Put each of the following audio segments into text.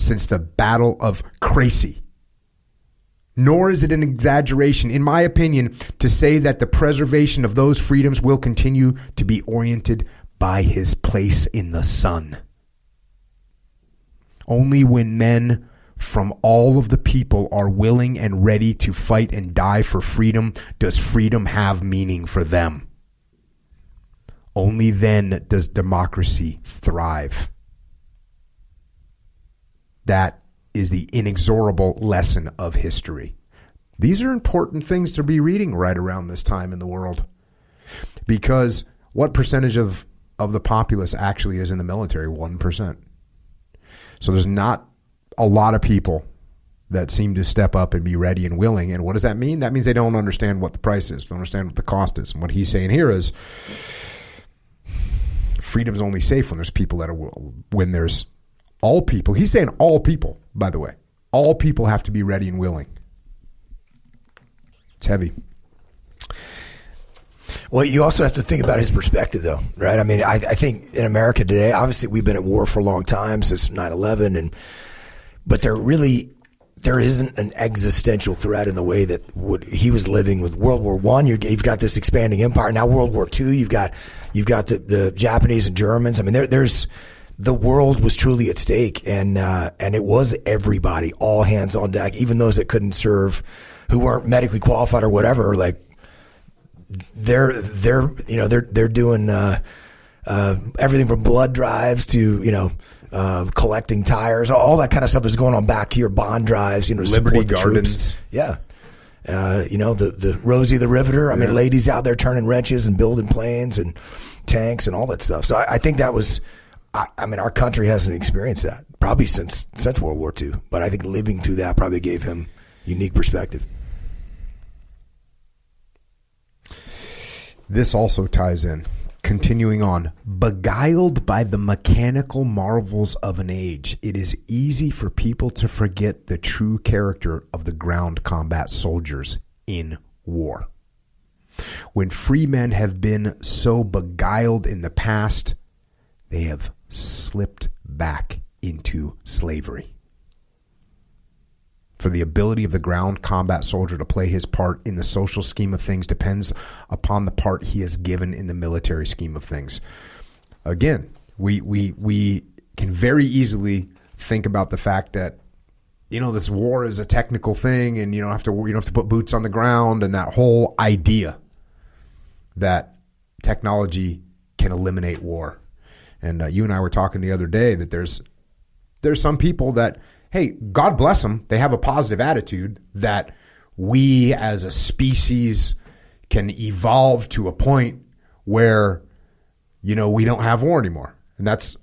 since the Battle of Crécy. Nor is it an exaggeration, in my opinion, to say that the preservation of those freedoms will continue to be oriented by his place in the sun. Only when men from all of the people are willing and ready to fight and die for freedom does freedom have meaning for them. Only then does democracy thrive. That is the inexorable lesson of history. These are important things to be reading right around this time in the world. Because what percentage of the populace actually is in the military? 1%. So there's not a lot of people that seem to step up and be ready and willing. And what does that mean? That means they don't understand what the price is. They don't understand what the cost is. And what he's saying here is freedom's only safe when there's people that are, when there's all people. He's saying all people, by the way. All people have to be ready and willing. It's heavy. Well, you also have to think about his perspective, though, right? I mean, I think in America today, obviously we've been at war for a long time since 9/11, but there isn't an existential threat in the way that he was living with World War I. You've got this expanding empire. Now World War II, you've got the Japanese and Germans. I mean, the world was truly at stake, and it was everybody, all hands on deck, even those that couldn't serve, who weren't medically qualified or whatever. Like they're doing everything from blood drives to collecting tires, all that kind of stuff is going on back here. Bond drives, Liberty Gardens, yeah. The Rosie the Riveter. I mean, ladies out there turning wrenches and building planes and tanks and all that stuff. So I think that was. I mean, our country hasn't experienced that probably since World War II. But I think living through that probably gave him unique perspective. This also ties in. Continuing on, beguiled by the mechanical marvels of an age, it is easy for people to forget the true character of the ground combat soldiers in war. When free men have been so beguiled in the past, they have slipped back into slavery. For the ability of the ground combat soldier to play his part in the social scheme of things depends upon the part he has given in the military scheme of things. Again, we can very easily think about the fact that this war is a technical thing, and you don't have to put boots on the ground, and that whole idea that technology can eliminate war. And you and I were talking the other day that there's some people that, hey, God bless them, they have a positive attitude that we as a species can evolve to a point where, we don't have war anymore. And that's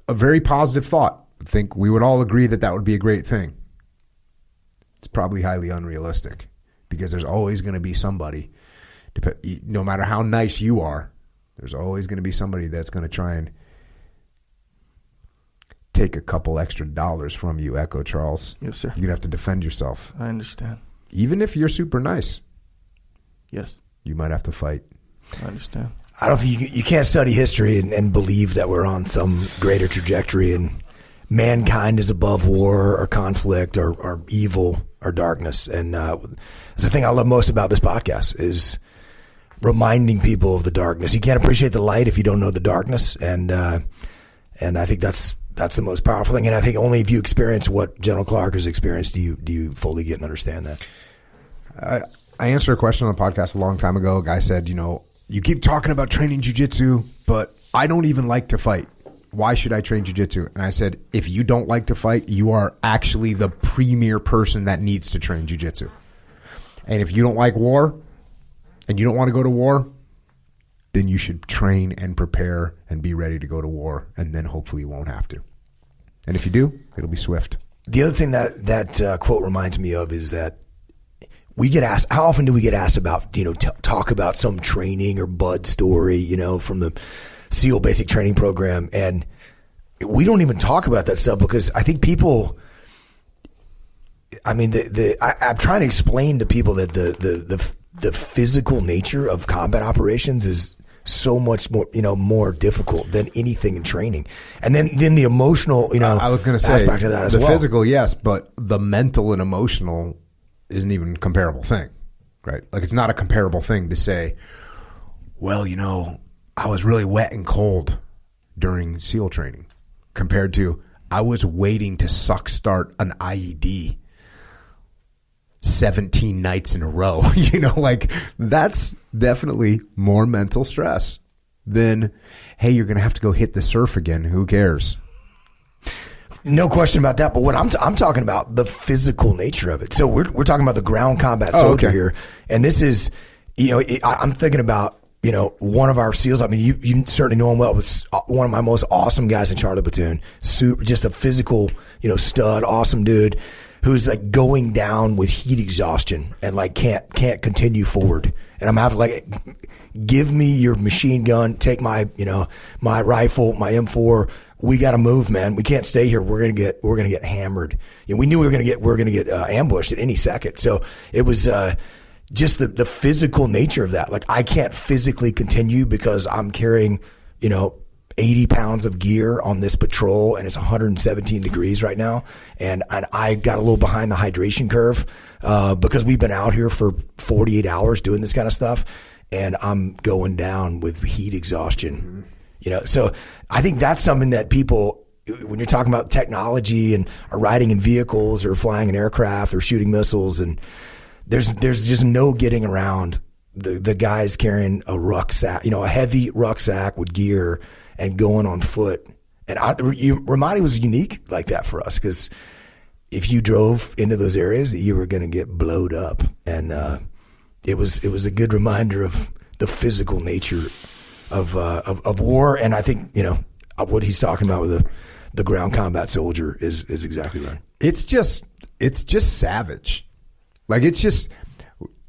a very positive thought. I think we would all agree that would be a great thing. It's probably highly unrealistic because there's always going to be somebody, no matter how nice you are, there's always going to be somebody that's going to try and take a couple extra dollars from you, Echo Charles. Yes, sir. You're going to have to defend yourself. I understand. Even if you're super nice. Yes. You might have to fight. I understand. I don't think you can't study history and believe that we're on some greater trajectory and mankind is above war or conflict or evil or darkness. And that's the thing I love most about this podcast is reminding people of the darkness. You can't appreciate the light if you don't know the darkness. And I think that's the most powerful thing. And I think only if you experience what General Clark has experienced do you fully get and understand that. I answered a question on the podcast a long time ago. A guy said, you keep talking about training jiu-jitsu, but I don't even like to fight. Why should I train jiu-jitsu? And I said, if you don't like to fight, you are actually the premier person that needs to train jiu-jitsu. And if you don't like war and you don't want to go to war, then you should train and prepare and be ready to go to war, and then hopefully you won't have to. And if you do, it'll be swift. The other thing that quote reminds me of is that we get asked, how often do we get asked about, talk about some training or Bud story, from the SEAL basic training program. And we don't even talk about that stuff because I think people, I'm trying to explain to people that the physical nature of combat operations is so much more, more difficult than anything in training. And then the emotional, I was going to say aspect of that as the well. physical, yes, but the mental and emotional isn't even a comparable thing, right? Like it's not a comparable thing to say, well, I was really wet and cold during SEAL training compared to I was waiting to suck start an IED 17 nights in a row. Like that's definitely more mental stress than, hey, you're going to have to go hit the surf again. Who cares? No question about that. But what I'm talking about, the physical nature of it. So we're talking about the ground combat soldier here. And this is, I'm thinking about, one of our SEALs. I mean, you certainly know him well. Was one of my most awesome guys in Charlie Platoon. Just a physical, stud, awesome dude who's like going down with heat exhaustion and like can't continue forward. And I'm having like, give me your machine gun, take my, my rifle, my M4. We got to move, man. We can't stay here. We're gonna get hammered. We knew we were gonna get ambushed at any second. So it was just the physical nature of that. Like I can't physically continue because I'm carrying 80 pounds of gear on this patrol, and it's 117 degrees right now, and I got a little behind the hydration curve because we've been out here for 48 hours doing this kind of stuff, and I'm going down with heat exhaustion. So I think that's something that people, when you're talking about technology and are riding in vehicles or flying an aircraft or shooting missiles, and there's just no getting around the guys carrying a rucksack, a heavy rucksack with gear and going on foot. And Ramadi was unique like that for us, because if you drove into those areas, you were going to get blowed up. And it was a good reminder of the physical nature of war. And I think what he's talking about with the ground combat soldier is exactly right. It's just savage. Like it's just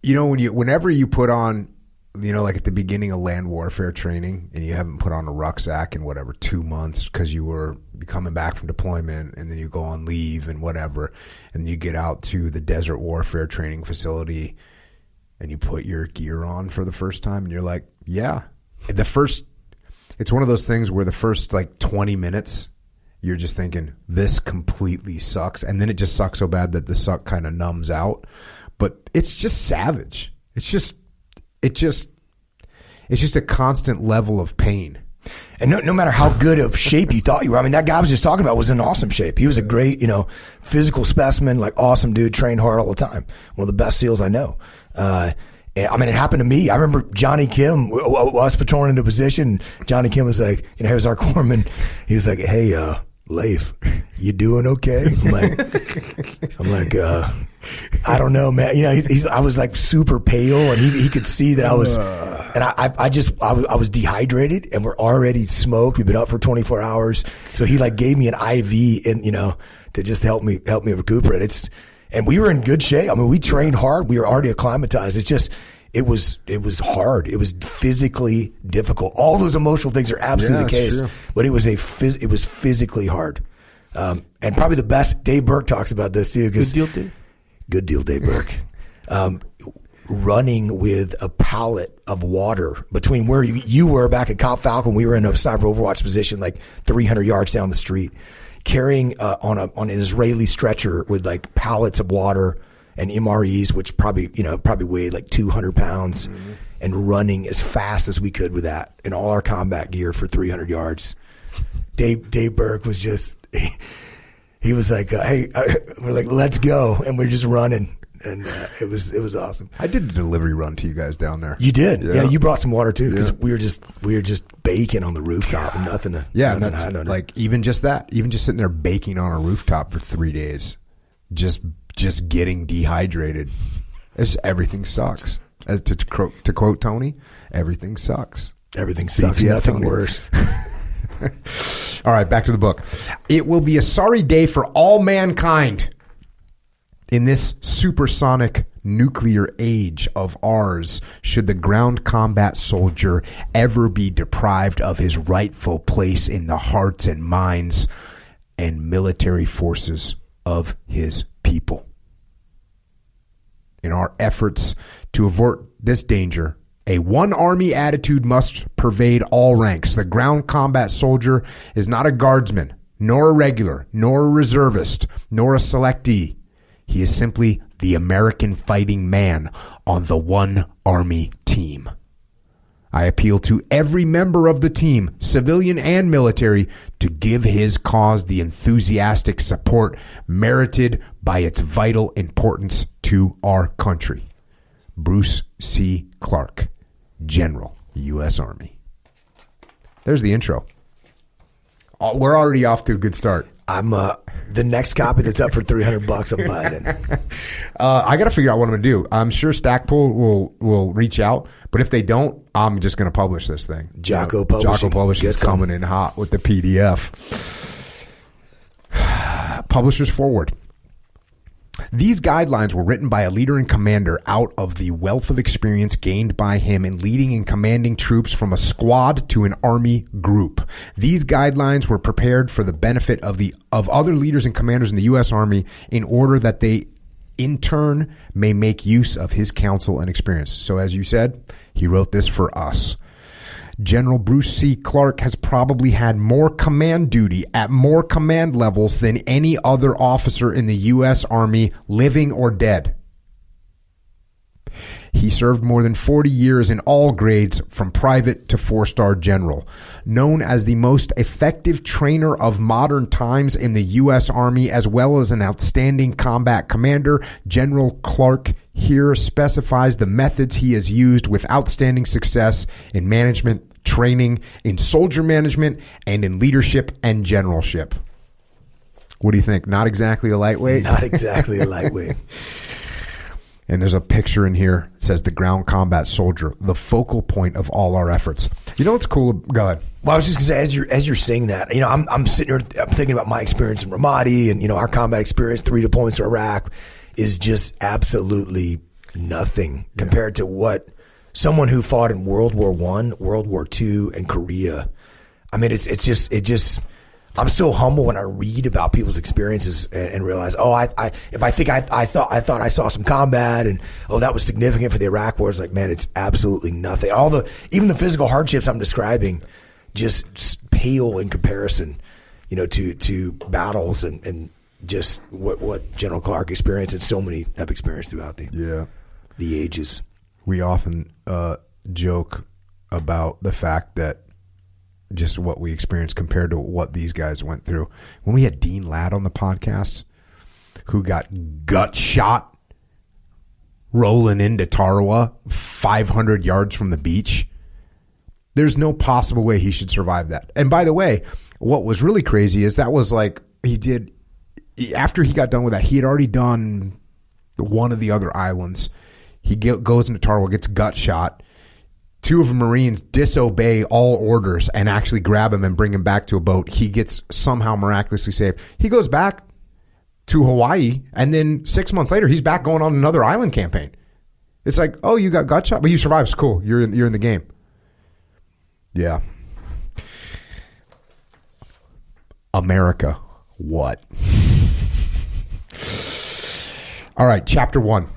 whenever you put on, like at the beginning of land warfare training, and you haven't put on a rucksack in 2 months because you were coming back from deployment, and then you go on leave and whatever, and you get out to the desert warfare training facility and you put your gear on for the first time, and you're like, yeah. It's one of those things where the first 20 minutes you're just thinking, this completely sucks, and then it just sucks so bad that the suck kind of numbs out. But it's just savage. It's just a constant level of pain. And no matter how good of shape you thought you were, I mean, that guy I was just talking about was in awesome shape. He was a great, physical specimen, awesome dude, trained hard all the time. One of the best SEALs I know. I mean, it happened to me. I remember Johnny Kim, us patrolling into position. Johnny Kim was like, here's our corpsman. He was like, hey, Leif, you doing okay? I'm like, I don't know, man. I was super pale, and he could see that I was, and I was dehydrated, and we're already smoked. We've been up for 24 hours. So he gave me an IV and, to just help me recuperate. And we were in good shape. I mean, we trained hard. We were already acclimatized. It was hard. It was physically difficult. All those emotional things are absolutely the case, true. But it was physically hard. And probably the best, Dave Burke talks about this too. Good deal, Dave. Good deal, Dave Burke. Running with a pallet of water between where you were back at Cop Falcon. We were in a sniper overwatch position, 300 yards down the street, carrying on an Israeli stretcher with pallets of water and MREs, which probably weighed 200 pounds, and running as fast as we could with that and all our combat gear for 300 yards. Dave Burke was just, he was like, hey, we're like, let's go. And we're just running. And it was awesome. I did a delivery run to you guys down there. You did, yeah. You brought some water too, because we were just baking on the rooftop and nothing to hide under. Even just sitting there baking on a rooftop for 3 days, just getting dehydrated. Everything sucks. As to quote Tony, everything sucks. Everything sucks. Nothing worse. All right, back to the book. It will be a sorry day for all mankind in this supersonic nuclear age of ours, should the ground combat soldier ever be deprived of his rightful place in the hearts and minds and military forces of his people. In our efforts to avert this danger, A one army attitude must pervade all ranks. The ground combat soldier is not a guardsman, nor a regular, nor a reservist, nor a selectee. He is simply the American fighting man on the one army team. I appeal to every member of the team, civilian and military, to give his cause the enthusiastic support merited by its vital importance to our country. Bruce C. Clark, General, U.S. Army. There's the intro. We're already off to a good start. I'm the next copy that's up for $300. I'm buying it. I got to figure out what I'm going to do. I'm sure Stackpool will reach out, but if they don't, I'm just going to publish this thing. Jocko Publishing. Jocko Publishing is coming in hot with the PDF. Publisher's forward. These guidelines were written by a leader and commander out of the wealth of experience gained by him in leading and commanding troops from a squad to an army group. These guidelines were prepared for the benefit of other leaders and commanders in the U.S. Army in order that they, in turn, may make use of his counsel and experience. So as you said, he wrote this for us. General Bruce C. Clark has probably had more command duty at more command levels than any other officer in the U.S. Army, living or dead. He served more than 40 years in all grades from private to four-star general. Known as the most effective trainer of modern times in the U.S. Army, as well as an outstanding combat commander, General Clark here specifies the methods he has used with outstanding success in management, training, in soldier management, and in leadership and generalship. What do you think? Not exactly a lightweight? Not exactly a lightweight. And there's a picture in here. It says the ground combat soldier, the focal point of all our efforts. You know what's cool? Go ahead. Well, I was just going to say, as you're saying that, I'm sitting here, I'm thinking about my experience in Ramadi, and our combat experience, 3 deployments to Iraq, is just absolutely nothing compared to what someone who fought in World War I, World War II, and Korea. I mean, it's just. I'm so humble when I read about people's experiences and realize, I thought I saw some combat and that was significant for the Iraq War. It's like, man, it's absolutely nothing. Even the physical hardships I'm describing just pale in comparison, to battles and just what General Clark experienced and so many have experienced throughout the ages. We often joke about the fact that just what we experienced compared to what these guys went through. When we had Dean Ladd on the podcast, who got gut shot rolling into Tarawa 500 yards from the beach, there's no possible way he should survive that. And by the way, what was really crazy is that was like after he got done with that, he had already done one of the other islands. He goes into Tarawa, gets gut shot. 2 of the Marines disobey all orders and actually grab him and bring him back to a boat. He gets somehow miraculously saved. He goes back to Hawaii, and then 6 months later, he's back going on another island campaign. It's like, oh, you got gut shot, but you survived. It's cool. You're in the game. Yeah. America, what? All right, Chapter 1.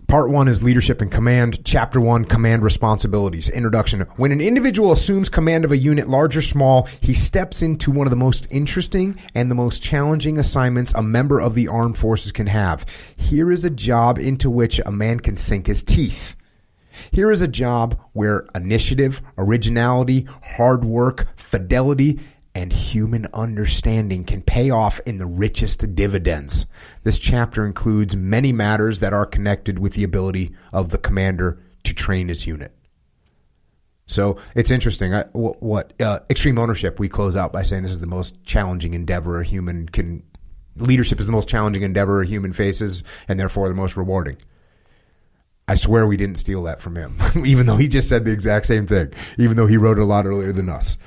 Part 1 is leadership and command. Chapter 1, command responsibilities. Introduction. When an individual assumes command of a unit, large or small, he steps into one of the most interesting and the most challenging assignments a member of the armed forces can have. Here is a job into which a man can sink his teeth. Here is a job where initiative, originality, hard work, fidelity, and human understanding can pay off in the richest dividends. This chapter includes many matters that are connected with the ability of the commander to train his unit. So it's interesting. Extreme ownership, we close out by saying this is the most challenging endeavor a human can. Leadership is the most challenging endeavor a human faces, and therefore the most rewarding. I swear we didn't steal that from him, even though he just said the exact same thing, even though he wrote it a lot earlier than us.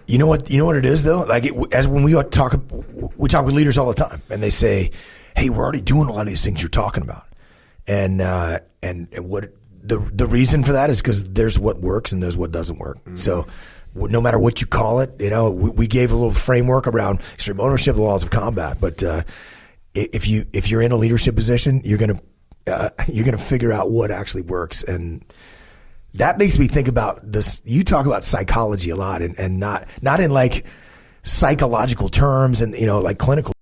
You know what it is though? Like as when we talk with leaders all the time, and they say, "Hey, we're already doing a lot of these things you're talking about," and what the reason for that is because there's what works and there's what doesn't work. Mm-hmm. So no matter what you call it, we gave a little framework around extreme ownership, the laws of combat. But if you're in a leadership position, you're gonna you're going to figure out what actually works. And that makes me think about this. You talk about psychology a lot, and not in like psychological terms and, like clinical